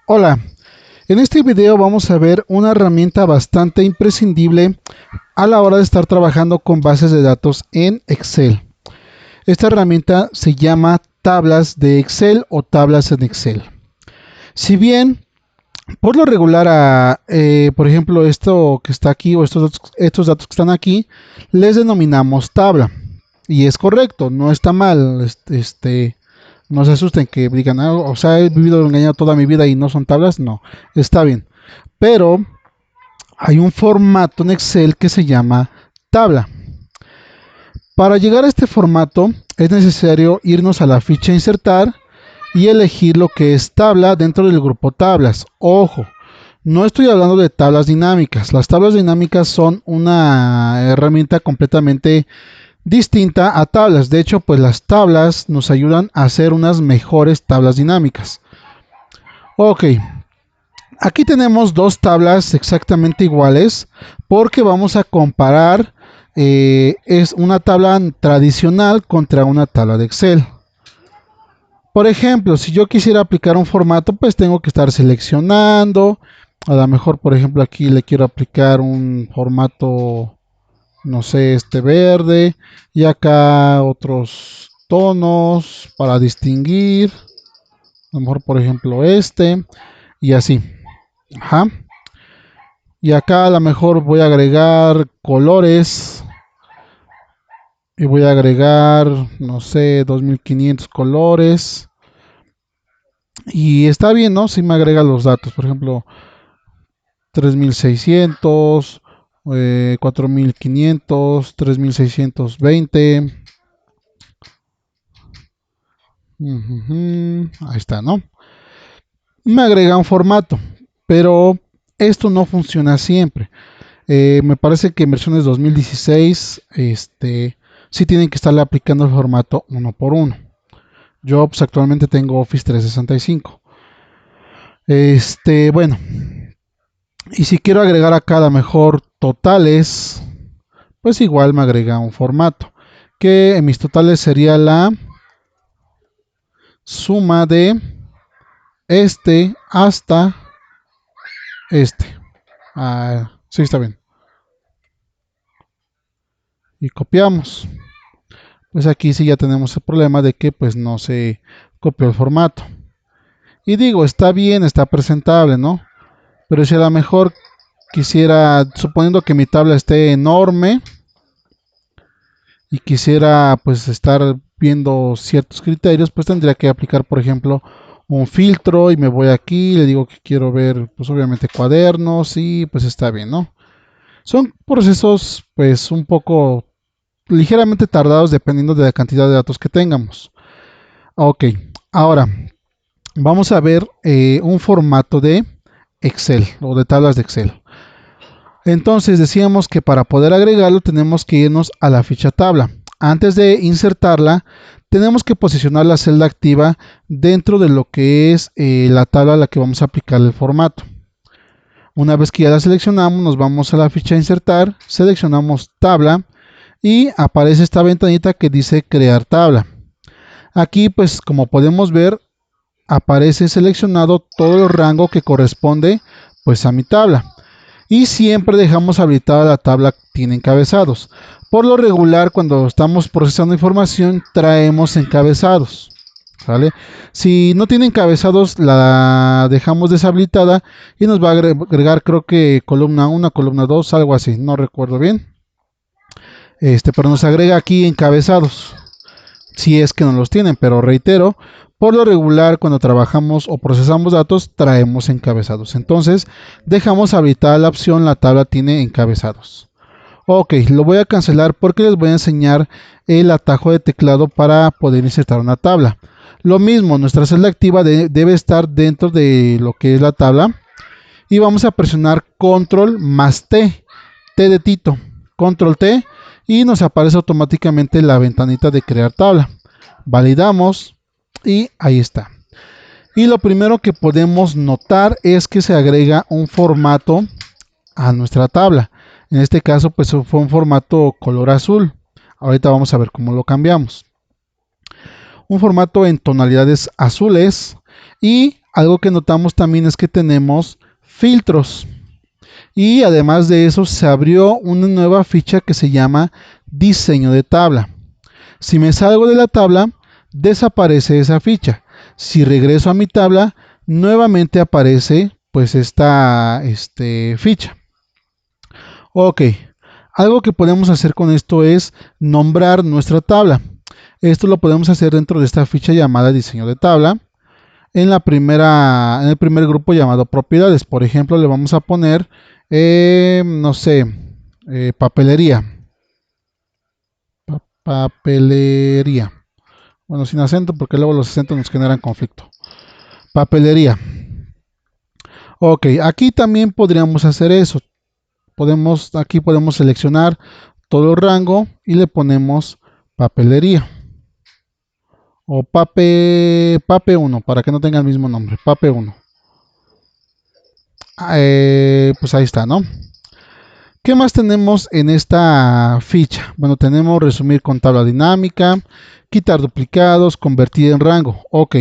Hola, en este video vamos a ver una herramienta bastante imprescindible a la hora de estar trabajando con bases de datos en Excel. Esta herramienta se llama tablas de Excel o tablas en Excel. Si bien por lo regular, por ejemplo, esto que está aquí o estos datos que están aquí, les denominamos tabla. Y es correcto, no está mal. No se asusten que digan, "Ah, o sea, he vivido engañado toda mi vida y no son tablas". No, está bien. Pero hay un formato en Excel que se llama tabla. Para llegar a este formato es necesario irnos a la ficha insertar y elegir lo que es tabla dentro del grupo tablas. Ojo, no estoy hablando de tablas dinámicas. Las tablas dinámicas son una herramienta completamente distinta a tablas. De hecho, pues las tablas nos ayudan a hacer unas mejores tablas dinámicas. Ok, aquí tenemos dos tablas exactamente iguales porque vamos a comparar es una tabla tradicional contra una tabla de Excel. Por ejemplo, si yo quisiera aplicar un formato, pues tengo que estar seleccionando. A lo mejor, por ejemplo, aquí le quiero aplicar un formato, no sé, este verde. Y acá otros tonos para distinguir. A lo mejor, por ejemplo, este. Y así. Ajá. Y acá a lo mejor voy a agregar colores. Y voy a agregar, no sé, 2500 colores. Y está bien, ¿no? Si me agrega los datos, por ejemplo, 3600, 4500, 3620. Ahí está, ¿no? Me agrega un formato, pero esto no funciona siempre. Me parece que en versiones 2016, sí tienen que estarle aplicando el formato uno por uno. Yo pues, actualmente tengo Office 365. Bueno, y si quiero agregar acá a lo mejor totales, pues igual me agrega un formato, que en mis totales sería la suma de este hasta este. Sí, está bien. Y copiamos. Pues aquí sí ya tenemos el problema de que pues no se copió el formato. Y digo, está bien, está presentable, ¿no? Pero si a lo mejor quisiera, suponiendo que mi tabla esté enorme y quisiera pues estar viendo ciertos criterios, pues tendría que aplicar, por ejemplo, un filtro y me voy aquí, le digo que quiero ver, pues obviamente cuadernos y pues está bien, ¿no? Son procesos pues un poco ligeramente tardados dependiendo de la cantidad de datos que tengamos. Ok, ahora vamos a ver un formato de Excel o de tablas de Excel. Entonces decíamos que para poder agregarlo tenemos que irnos a la ficha tabla. Antes de insertarla, tenemos que posicionar la celda activa dentro de lo que es la tabla a la que vamos a aplicar el formato. Una vez que ya la seleccionamos, nos vamos a la ficha insertar, seleccionamos tabla y aparece esta ventanita que dice crear tabla. Aquí, pues como podemos ver, aparece seleccionado todo el rango que corresponde pues a mi tabla. Y siempre dejamos habilitada la tabla tiene encabezados. Por lo regular, cuando estamos procesando información, traemos encabezados. ¿Vale? Si no tiene encabezados, la dejamos deshabilitada y nos va a agregar, creo que columna 1, columna 2, algo así, no recuerdo bien. Pero nos agrega aquí encabezados, si es que no los tienen, pero reitero, por lo regular cuando trabajamos o procesamos datos traemos encabezados. Entonces dejamos habilitada la opción la tabla tiene encabezados. Ok, lo voy a cancelar porque les voy a enseñar el atajo de teclado para poder insertar una tabla. Lo mismo, nuestra celda activa debe estar dentro de lo que es la tabla y vamos a presionar control más T, T de Tito, control T y nos aparece automáticamente la ventanita de crear tabla. Validamos y ahí está. Y lo primero que podemos notar es que se agrega un formato a nuestra tabla. En este caso pues fue un formato color azul. Ahorita vamos a ver cómo lo cambiamos. Un formato en tonalidades azules y algo que notamos también es que tenemos filtros. Y además de eso se abrió una nueva ficha que se llama diseño de tabla. Si me salgo de la tabla, desaparece esa ficha. Si regreso a mi tabla, nuevamente aparece pues esta ficha. Ok, algo que podemos hacer con esto es nombrar nuestra tabla. Esto lo podemos hacer dentro de esta ficha llamada diseño de tabla. En el primer grupo llamado propiedades. Por ejemplo, le vamos a poner, no sé, papelería. Papelería. Bueno, sin acento porque luego los acentos nos generan conflicto. Papelería. Ok, aquí también podríamos hacer eso. Aquí podemos seleccionar todo el rango y le ponemos papelería. O pape 1, para que no tenga el mismo nombre. Pape 1. Pues ahí está, ¿no? ¿Qué más tenemos en esta ficha? Bueno, tenemos resumir con tabla dinámica, quitar duplicados, convertir en rango. Ok.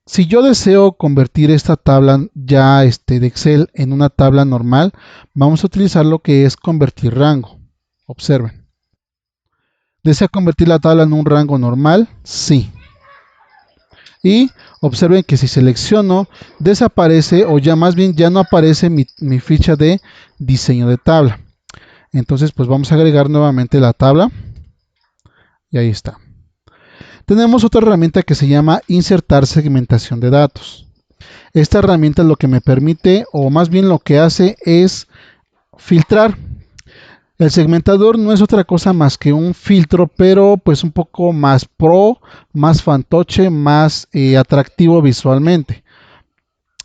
Si yo deseo convertir esta tabla ya de Excel en una tabla normal, vamos a utilizar lo que es convertir rango. Observen. ¿Desea convertir la tabla en un rango normal? Sí. Y observen que si selecciono, desaparece o ya más bien ya no aparece mi ficha de diseño de tabla. Entonces pues vamos a agregar nuevamente la tabla y ahí está. Tenemos otra herramienta que se llama insertar segmentación de datos. Esta herramienta lo que me permite, o más bien lo que hace, es filtrar. El segmentador no es otra cosa más que un filtro, pero pues un poco más pro, más fantoche, más atractivo visualmente.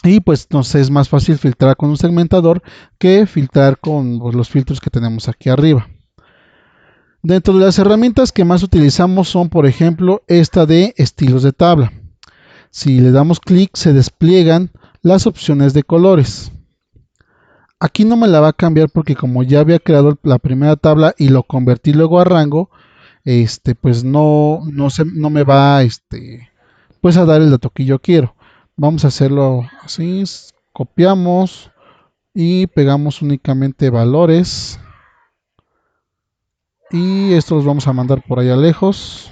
Y pues nos es más fácil filtrar con un segmentador que filtrar con pues, los filtros que tenemos aquí arriba. Dentro de las herramientas que más utilizamos son, por ejemplo, esta de estilos de tabla. Si le damos clic, se despliegan las opciones de colores. Aquí no me la va a cambiar porque como ya había creado la primera tabla y lo convertí luego a rango, pues no me va pues a dar el dato que yo quiero. Vamos a hacerlo así, copiamos y pegamos únicamente valores. Y estos los vamos a mandar por allá lejos.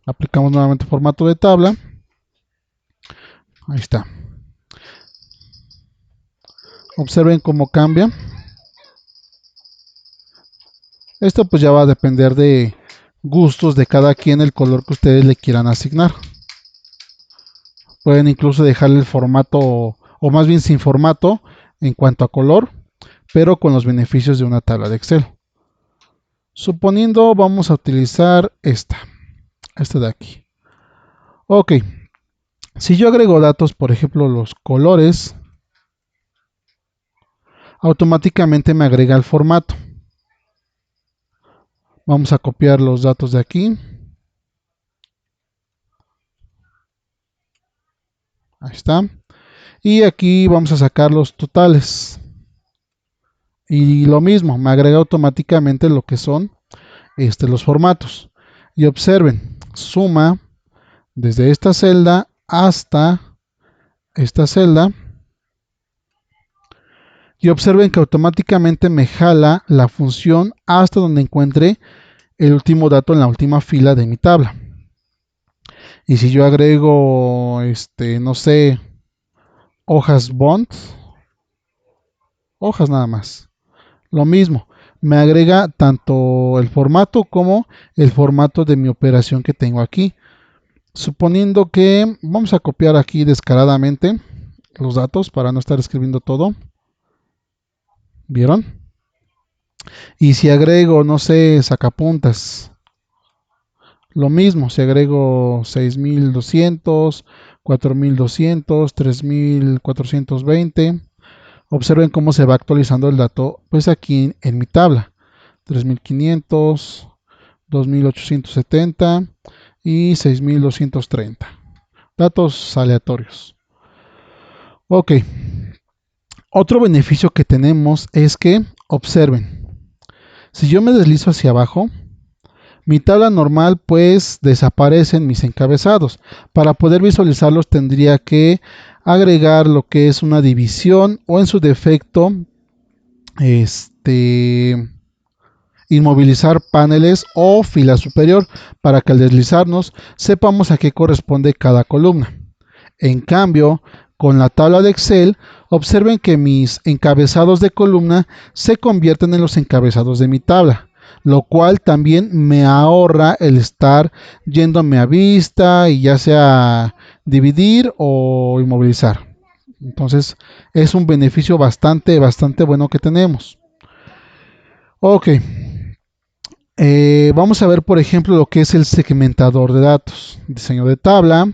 Aplicamos nuevamente formato de tabla. Ahí está. Observen cómo cambia. Esto pues ya va a depender de gustos de cada quien, el color que ustedes le quieran asignar. Pueden incluso dejarle el formato, o más bien sin formato en cuanto a color, pero con los beneficios de una tabla de Excel. Suponiendo vamos a utilizar esta de aquí. Ok, si yo agrego datos, por ejemplo los colores, automáticamente me agrega el formato. Vamos a copiar los datos de aquí. Ahí está. Y aquí vamos a sacar los totales. Y lo mismo, me agrega automáticamente lo que son los formatos. Y observen, suma desde esta celda hasta esta celda. Y observen que automáticamente me jala la función hasta donde encuentre el último dato en la última fila de mi tabla. Y si yo agrego, no sé, hojas bond, hojas nada más, lo mismo, me agrega tanto el formato como el formato de mi operación que tengo aquí. Suponiendo que vamos a copiar aquí descaradamente los datos para no estar escribiendo todo. ¿Vieron? Y si agrego, no sé, sacapuntas, lo mismo, si agrego 6200, 4200, 3420, observen cómo se va actualizando el dato, pues aquí en mi tabla, 3500, 2870 y 6230. Datos aleatorios. Ok. Otro beneficio que tenemos es que, observen, si yo me deslizo hacia abajo, Mi tabla normal pues desaparecen mis encabezados. Para poder visualizarlos tendría que agregar lo que es una división o en su defecto inmovilizar paneles o fila superior para que al deslizarnos sepamos a qué corresponde cada columna. En cambio, con la tabla de Excel, observen que mis encabezados de columna se convierten en los encabezados de mi tabla, lo cual también me ahorra el estar yéndome a vista y ya sea dividir o inmovilizar. Entonces es un beneficio bastante bueno que tenemos. Ok, vamos a ver por ejemplo lo que es el segmentador de datos. Diseño de tabla,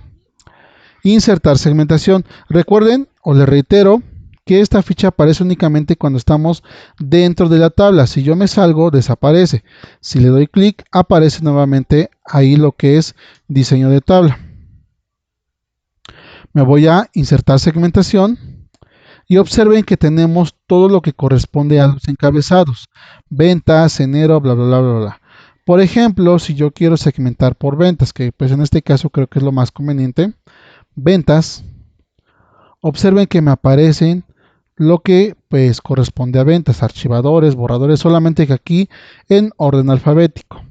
insertar segmentación. Recuerden, o les reitero, que esta ficha aparece únicamente cuando estamos dentro de la tabla. Si yo me salgo, desaparece. Si le doy clic, aparece nuevamente ahí lo que es diseño de tabla. Me voy a insertar segmentación y observen que tenemos todo lo que corresponde a los encabezados. Ventas, enero, bla, bla, bla, bla, bla. Por ejemplo, si yo quiero segmentar por ventas, que pues en este caso creo que es lo más conveniente, ventas, observen que me aparecen lo que pues corresponde a ventas, archivadores, borradores, solamente que aquí en orden alfabético.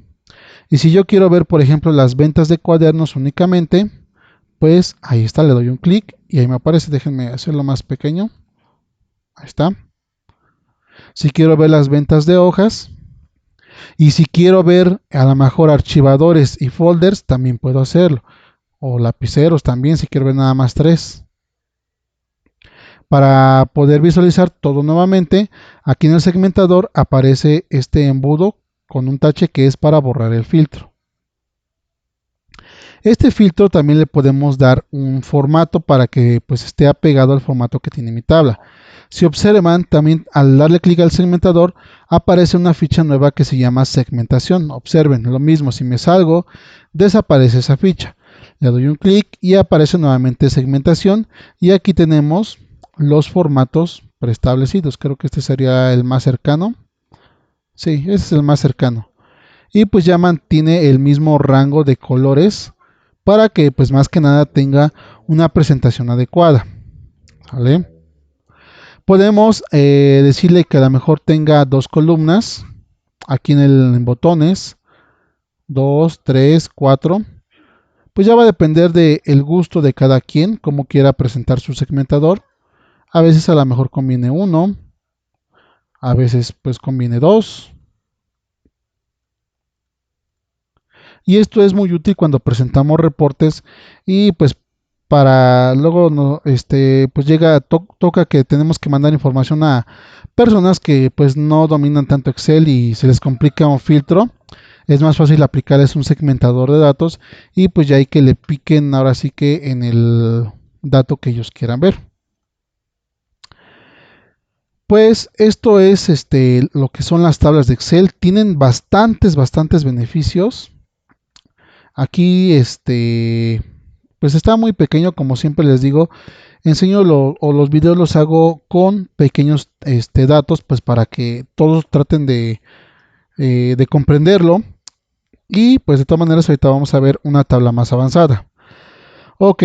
Y si yo quiero ver, por ejemplo, las ventas de cuadernos únicamente, pues ahí está, le doy un clic y ahí me aparece. Déjenme hacerlo más pequeño. Ahí está. Si quiero ver las ventas de hojas y si quiero ver a lo mejor archivadores y folders, también puedo hacerlo. O lapiceros también, si quiero ver nada más 3. Para poder visualizar todo nuevamente, aquí en el segmentador aparece este embudo con un tache que es para borrar el filtro. Este filtro también le podemos dar un formato para que pues esté apegado al formato que tiene mi tabla. Si observan, también al darle clic al segmentador aparece una ficha nueva que se llama segmentación. Observen, lo mismo, si me salgo, desaparece esa ficha. Le doy un clic y aparece nuevamente segmentación y aquí tenemos los formatos preestablecidos. Creo que este sería el más cercano. Sí, ese es el más cercano. Y pues ya mantiene el mismo rango de colores para que pues más que nada tenga una presentación adecuada. ¿Vale? Podemos decirle que a lo mejor tenga 2 columnas aquí en botones, 2, 3, 4. Pues ya va a depender del gusto de cada quien, cómo quiera presentar su segmentador. A veces a lo mejor conviene 1, a veces pues conviene 2. Y esto es muy útil cuando presentamos reportes y pues para luego no, pues toca que tenemos que mandar información a personas que pues no dominan tanto Excel y se les complica un filtro. Es más fácil aplicarles un segmentador de datos y pues ya hay que le piquen ahora sí que en el dato que ellos quieran ver. Pues esto es lo que son las tablas de Excel. Tienen bastantes beneficios. Aquí pues está muy pequeño, como siempre les digo. Enseño o los videos los hago con pequeños datos, pues para que todos traten de comprenderlo. Y pues de todas maneras ahorita vamos a ver una tabla más avanzada. Ok,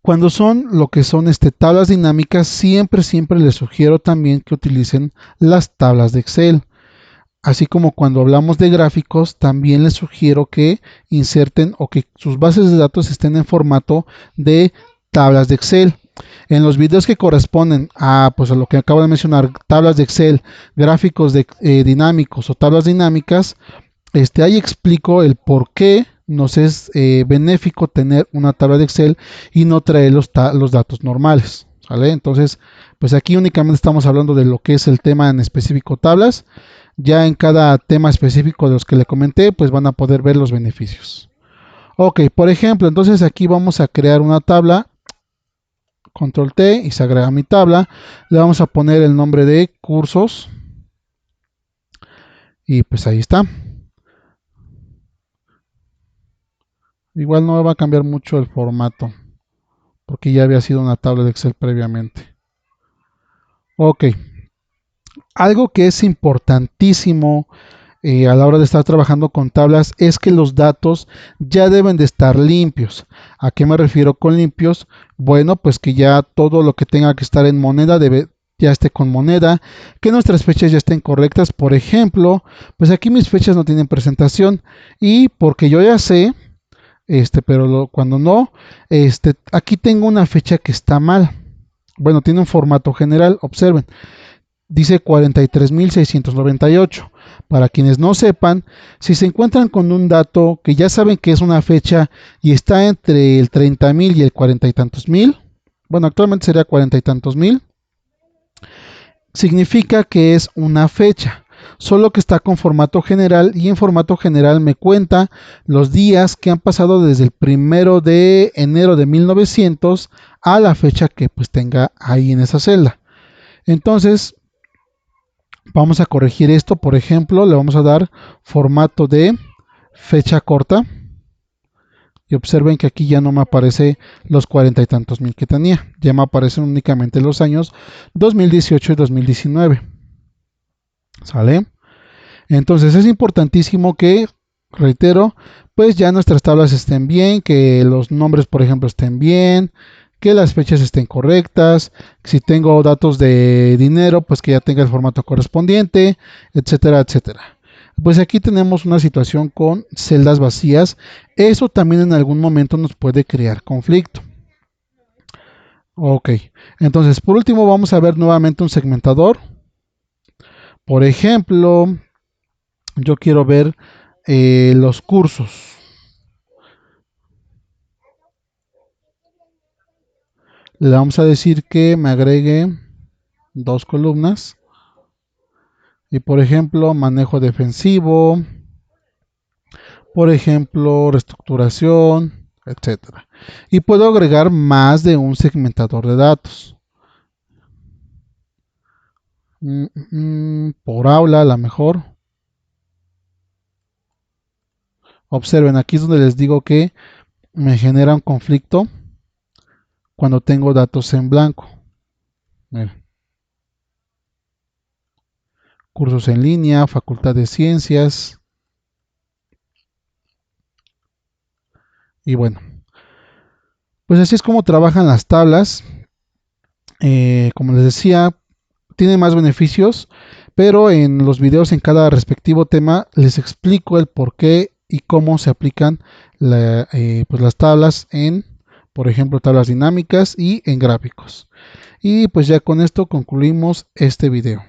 cuando son lo que son tablas dinámicas, siempre les sugiero también que utilicen las tablas de Excel. Así como cuando hablamos de gráficos, también les sugiero que inserten o que sus bases de datos estén en formato de tablas de Excel. En los videos que corresponden a, pues, a lo que acabo de mencionar, tablas de Excel, gráficos dinámicos o tablas dinámicas, ahí explico el por qué nos es benéfico tener una tabla de Excel y no traer los datos normales. ¿Vale? Entonces, pues aquí únicamente estamos hablando de lo que es el tema en específico tablas. Ya en cada tema específico de los que le comenté, pues van a poder ver los beneficios. Ok, por ejemplo, entonces aquí vamos a crear una tabla. Control T y se agrega mi tabla. Le vamos a poner el nombre de cursos. Y pues ahí está. Igual no va a cambiar mucho el formato, porque ya había sido una tabla de Excel previamente. Ok. Algo que es importantísimo a la hora de estar trabajando con tablas es que los datos ya deben de estar limpios. ¿A qué me refiero con limpios? Bueno, pues que ya todo lo que tenga que estar en moneda ya esté con moneda, que nuestras fechas ya estén correctas. Por ejemplo, pues aquí mis fechas no tienen presentación y porque yo ya sé, pero cuando no, aquí tengo una fecha que está mal. Bueno, tiene un formato general, observen. Dice 43.698. Para quienes no sepan, si se encuentran con un dato que ya saben que es una fecha y está entre el 30.000 y el 40 y tantos mil, bueno, actualmente sería 40 y tantos mil, significa que es una fecha, solo que está con formato general y en formato general me cuenta los días que han pasado desde el 1 de enero de 1900 a la fecha que pues tenga ahí en esa celda. Entonces, vamos a corregir esto, por ejemplo, le vamos a dar formato de fecha corta y observen que aquí ya no me aparece los 40 y tantos mil que tenía, ya me aparecen únicamente los años 2018 y 2019. ¿Sale? Entonces es importantísimo que, reitero, pues ya nuestras tablas estén bien, que los nombres, por ejemplo, estén bien, que las fechas estén correctas, si tengo datos de dinero, pues que ya tenga el formato correspondiente, etcétera, etcétera. Pues aquí tenemos una situación con celdas vacías. Eso también en algún momento nos puede crear conflicto. Ok, entonces por último vamos a ver nuevamente un segmentador. Por ejemplo, yo quiero ver los cursos. Le vamos a decir que me agregue 2 columnas. Y por ejemplo, manejo defensivo. Por ejemplo, reestructuración, etcétera. Y puedo agregar más de un segmentador de datos. Por aula, a lo mejor. Observen, aquí es donde les digo que me genera un conflicto cuando tengo datos en blanco. Miren. Cursos en línea, Facultad de Ciencias. Y bueno, pues así es como trabajan las tablas. Como les decía, tiene más beneficios, pero en los videos en cada respectivo tema les explico el por qué y cómo se aplican pues las tablas en, por ejemplo, tablas dinámicas y en gráficos. Y pues ya con esto concluimos este video.